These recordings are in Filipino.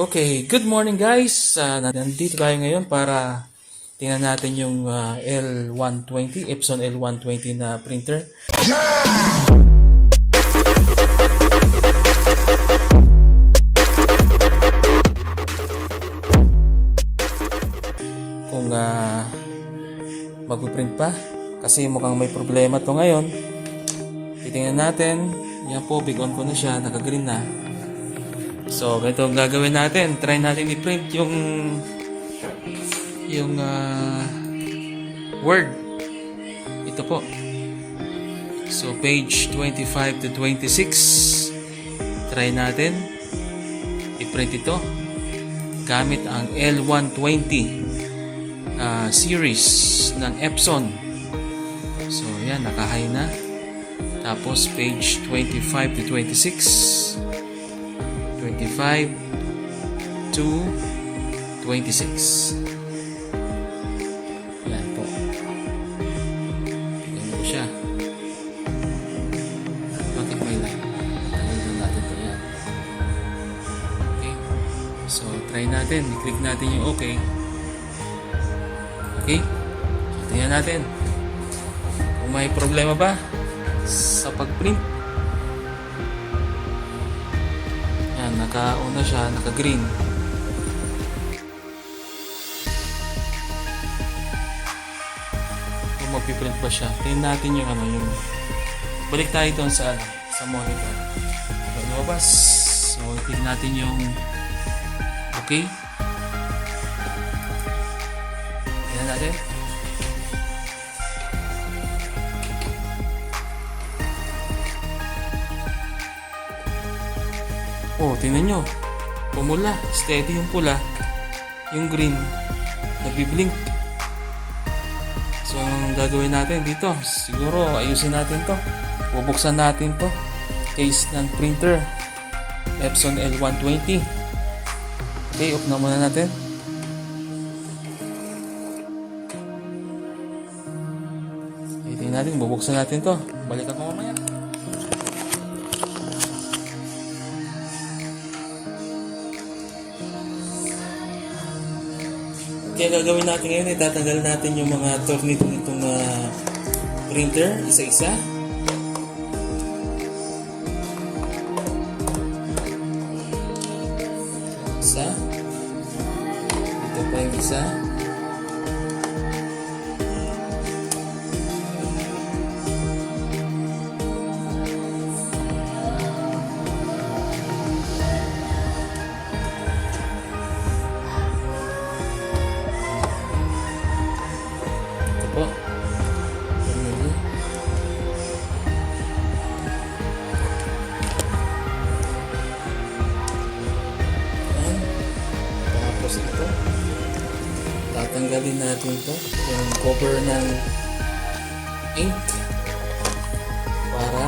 Okay, good morning guys. Nandito tayo ngayon para tingnan natin yung L120, Epson L120 na printer. Kung magpiprint pa kasi mukhang may problema to ngayon. Titingnan natin. Yan po, big on ko na siya, naka-green na. So, ganito ang gagawin natin. Try natin i-print yung Word. Ito po. So, page 25 to 26. Try natin i-print ito gamit ang L120 series ng Epson. So, yan, naka-high na. Tapos, page 25 to 26. 25 to 26. Yan po. Tignan ko siya. Bakit may lang? Tanggalin natin ito. Yan. Okay. So, try natin. I-click natin yung okay. Okay. So, tingnan natin. Kung may problema ba sa pag-print. Yan, naka-una siya, naka-green. Kung magpiprint ba siya, tingnan natin yung yung balik tayo doon sa monitor. Lumabas. So, tingnan natin yung okay. Tingnan natin. Oh, tingnan nyo. Pumula. Steady yung pula. Yung green. Nagbiblink. So, ang gagawin natin dito, siguro ayusin natin to. Bubuksan natin to. Case ng printer. Epson L120. Okay, off na muna natin. Tingnan natin, bubuksan natin to. Balik ako mamaya. Kaya gagawin natin ngayon, itatanggal natin yung mga tornilyo nitong printer, isa-isa. Isa. Ito pa yung isa. Tapos ito, tatanggalin natin ito, yung cover ng ink para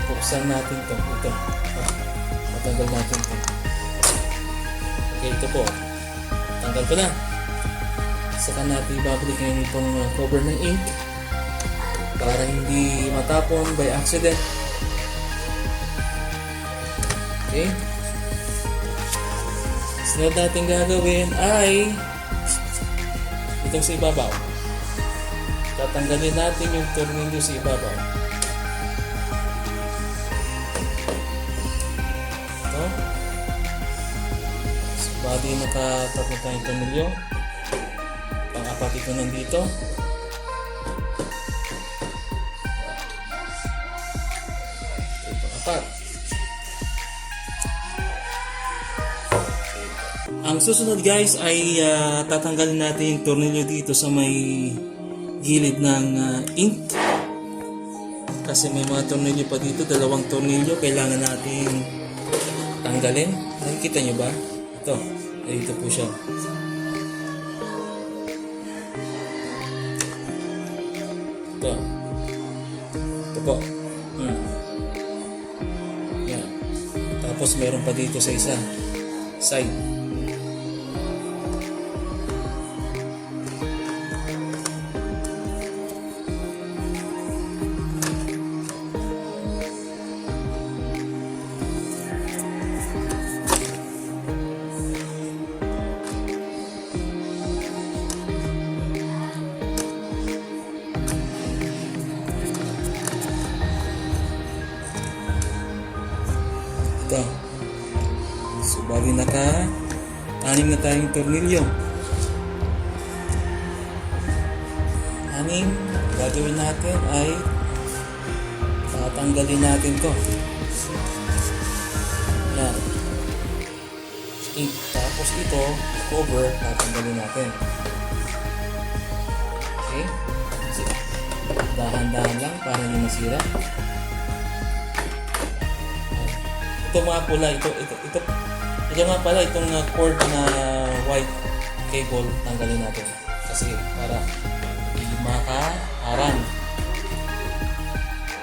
mabuksan natin ito. Matanggal natin ito. Okay, ito po, tanggal ko na. Saka natin ibabalik ngayon itong cover ng ink para hindi matapon by accident. Okay. Sunod natin gagawin ay itong sa ibabaw. Tatanggalin natin yung tornilyo sa ibabaw. Ito. So, bali nakatatlo tayong tornilyo. Pang-apat ito nandito. Okay, pang-apat. Ang susunod guys ay tatanggalin natin yung tornilyo dito sa may gilid ng ink. Kasi may mga tornilyo pa dito, dalawang tornilyo kailangan natin tanggalin. Nakikita nyo ba? Ito, dito po siya. Ito. Ito po. Yan. Tapos meron pa dito sa isa. Side. Ito. So, bali anim na tayong tornilyo. Anim. Gagawin natin ay tatanggalin natin to. Yan. Tapos ito, cover, tatanggalin natin. Okay? Dahan-dahan lang para hindi masira. Ito mga pula, ito nga pala, itong cord na white cable, tanggalin natin. Kasi para hindi makaharang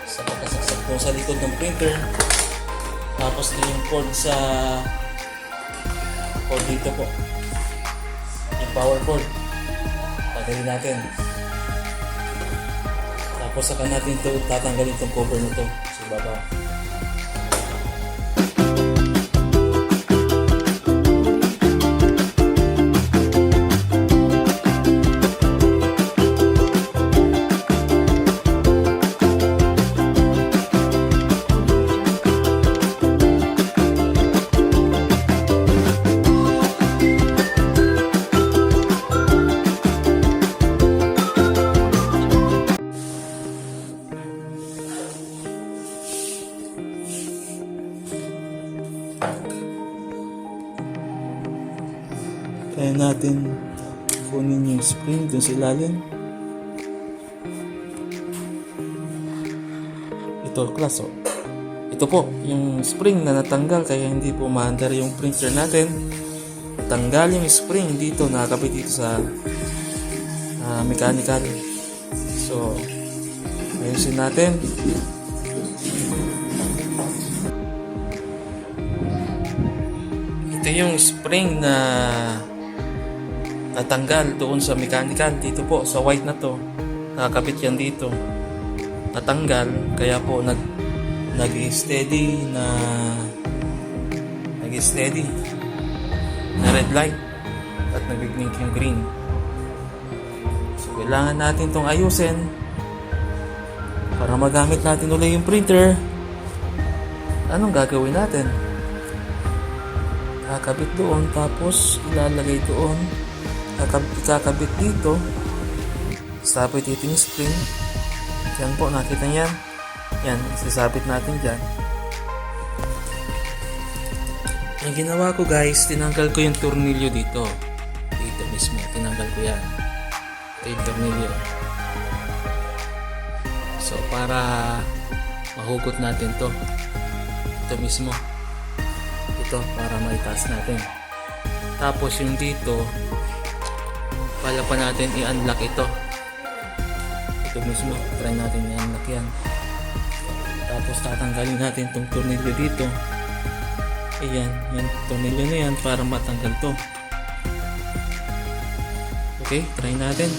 sa pagkasaksak kung sa likod ng printer. Tapos yung cord dito po, yung power cord, tanggalin natin. Tapos saka natin ito tatanggalin itong cover nito sa baba. Kaya natin kunin yung spring dun sa ilalim. Ito, class, oh. Ito po, yung spring na natanggal kaya hindi po maandar yung printer natin. Tanggal yung spring dito, nakakabit dito sa mechanical. So, ayusin natin. Ito yung spring na natanggal doon sa mechanical. Dito po sa white na to, nakakabit yan dito. Natanggal, kaya po nag-steady na red light at nag-blink yung green. So kailangan natin tong ayusin para magamit natin ulit yung printer. Anong gagawin natin? Kakabit doon, tapos ilalagay doon, kakabit dito, sabit dito yung spring. Yan po, nakita niyan. Yan, isasabit natin dyan. Ang ginawa ko guys, tinanggal ko yung tornilyo dito mismo, tinanggal ko yan. Ito yung tornilyo. So para mahugot natin to, ito mismo, ito para maitaas natin. Tapos yung dito, pala pa natin i-unlock ito. Ito mismo, try natin i-unlock yan. Tapos tatanggalin natin itong tornilyo dito. Ayan, yung tornilyo na yan para matanggal to. Okay, try natin.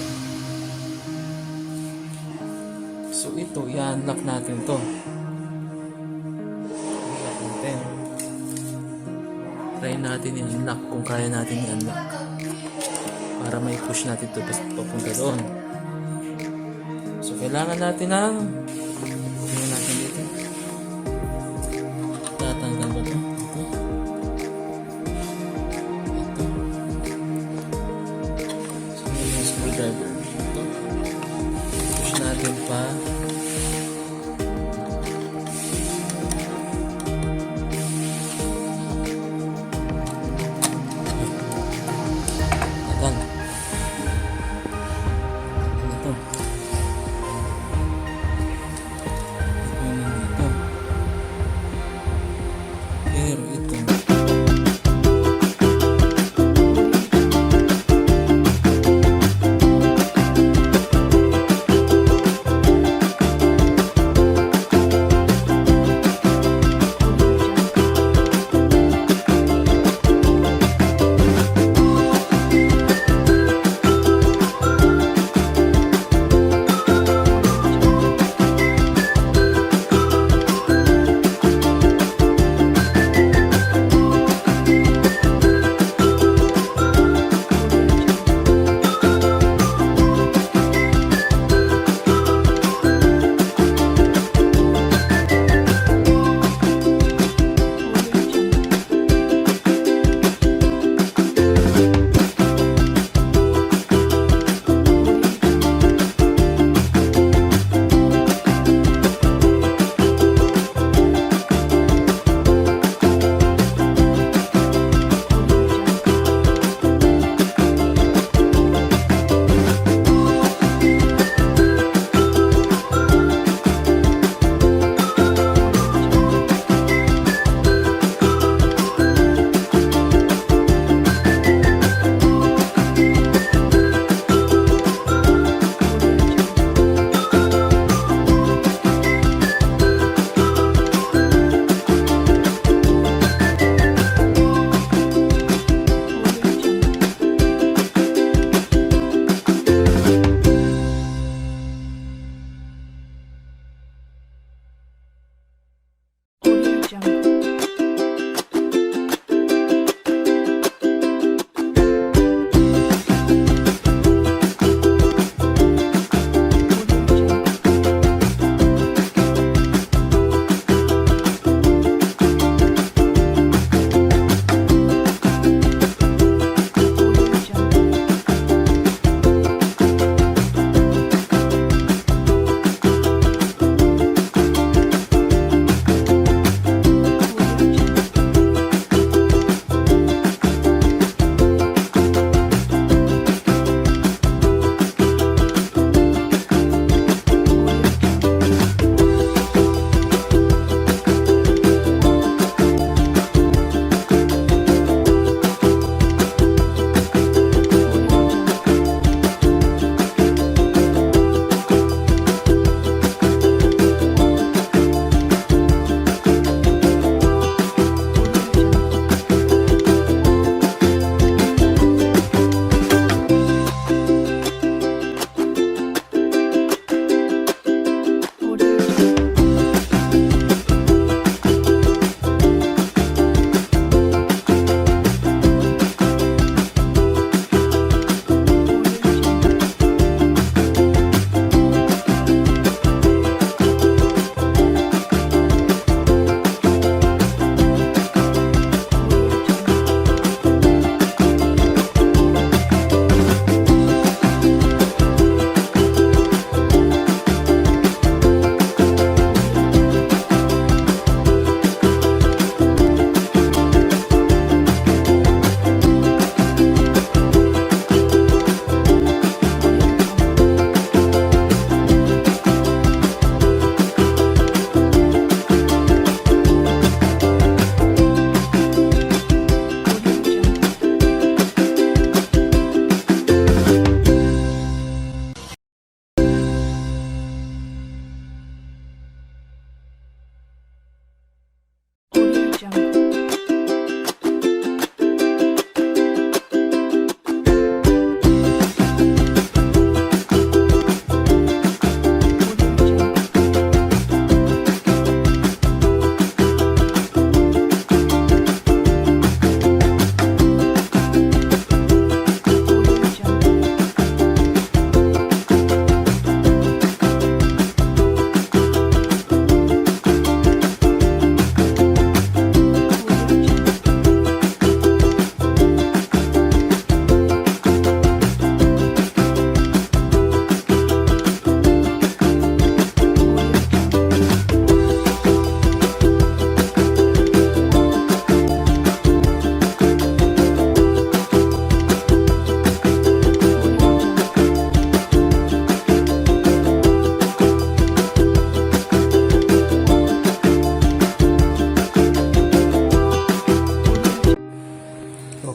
So ito, i-unlock natin to. I-unlock natin. Try natin i-unlock kung kaya natin i-unlock. Para may push natin ito papunta doon. So kailangan natin ng tingnan natin dito. Tatanggal ba ito? Ito. So yung screwdriver. Ito. Push natin pa.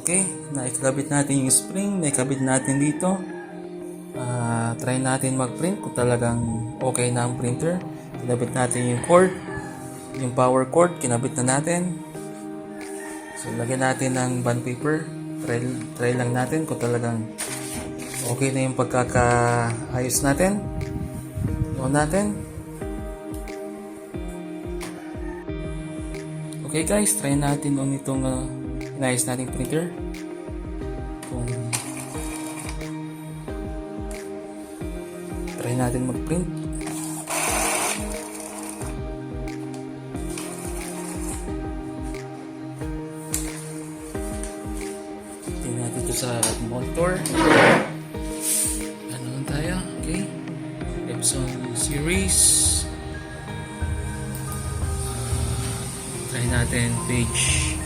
Okay, naikabit natin yung spring, naikabit natin dito. Try natin mag-print kung talagang okay na ang printer. Kinabit natin yung cord, yung power cord, kinabit na natin. So, lagyan natin ng bond paper. Try lang natin kung talagang okay na yung pagkakaayos natin. On natin. Okay guys, try natin on itong inayos nating printer. Kung try natin mag-print. Tingnan natin ito sa monitor. Ano lang tayo? Okay. Epson series. Try natin page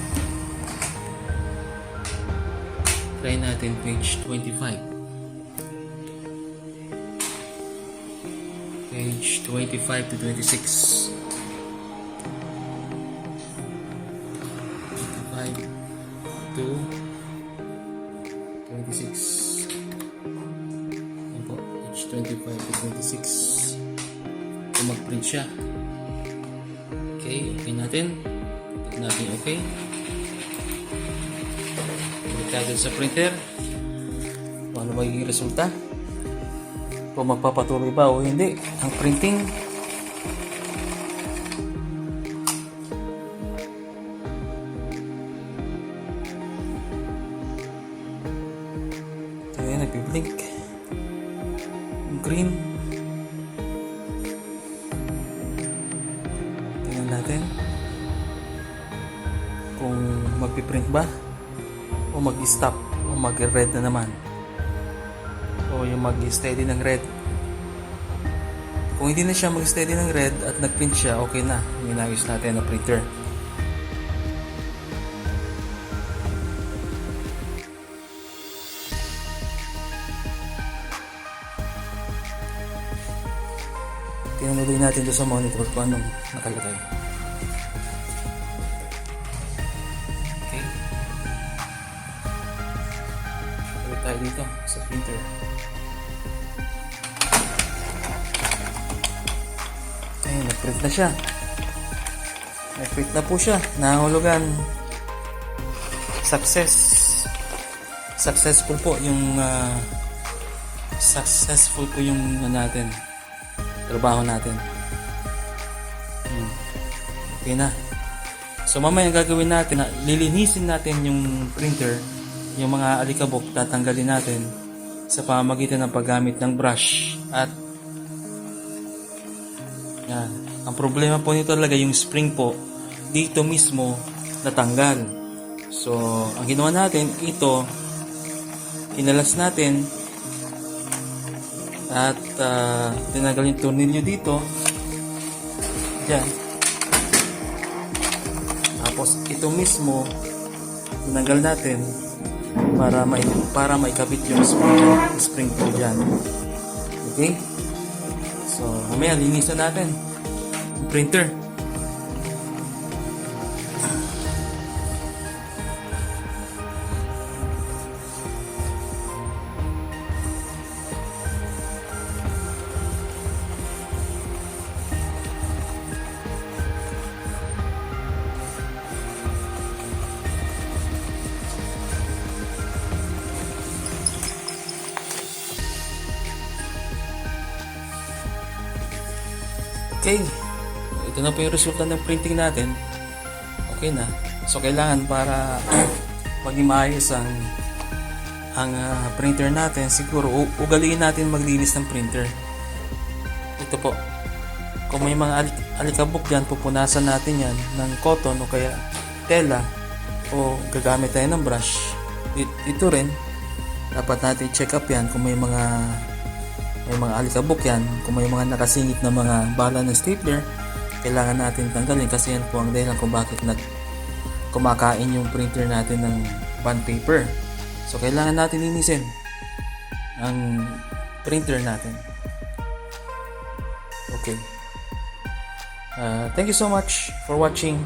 25. Page 25 to 26. 25 to 26. Yan po, page 25 to 26. Kung mag-print siya. Okay, okay natin. Tignan natin okay. Balik natin sa printer. Kung ano magiging resulta. Kung magpapatuloy ba o hindi ang printing. Ito yan, nagbiblink. Green. Tingnan natin kung magpiprint ba o mag-stop o mag-red na naman o yung mag-steady ng red. Kung hindi na siya mag-steady ng red at nag-print siya, okay na, inayos natin ang printer. Tinuloy natin doon sa monitor kung anong nakalagay. Okay. Balik tayo dito sa printer. Ayun, nag-print na siya. Nag-print na po siya. Nahulugan. Successful po yung natin. Trabaho natin. Okay na. So mamaya ang gagawin natin, lilinisin natin yung printer, yung mga alikabok tatanggalin natin sa pamamagitan ng paggamit ng brush at yan. Ang problema po nito talaga yung spring po dito mismo natanggal. So ang ginawa natin, ito inalas natin at tinanggal yung tornilyo dito dyan. Tapos ito mismo tinanggal natin para maikabit yung spring po dyan. Okay, so mamaya linisan natin yung printer. Okay, ito na po yung resulta ng printing natin. Okay na. So kailangan para maging maayos ang printer natin, siguro ugaliin natin maglinis ng printer. Ito po, kung may mga alikabok dyan, pupunasan natin yan ng cotton o kaya tela o gagamit tayo ng brush. Ito rin dapat natin check up yan kung may mga alikabok yan, kung may mga nakasingit na mga bala ng stapler, kailangan natin tanggalin kasi yan po ang dahilan kung bakit kumakain yung printer natin ng bond paper. So kailangan natin linisin ang printer natin. Okay. Thank you so much for watching.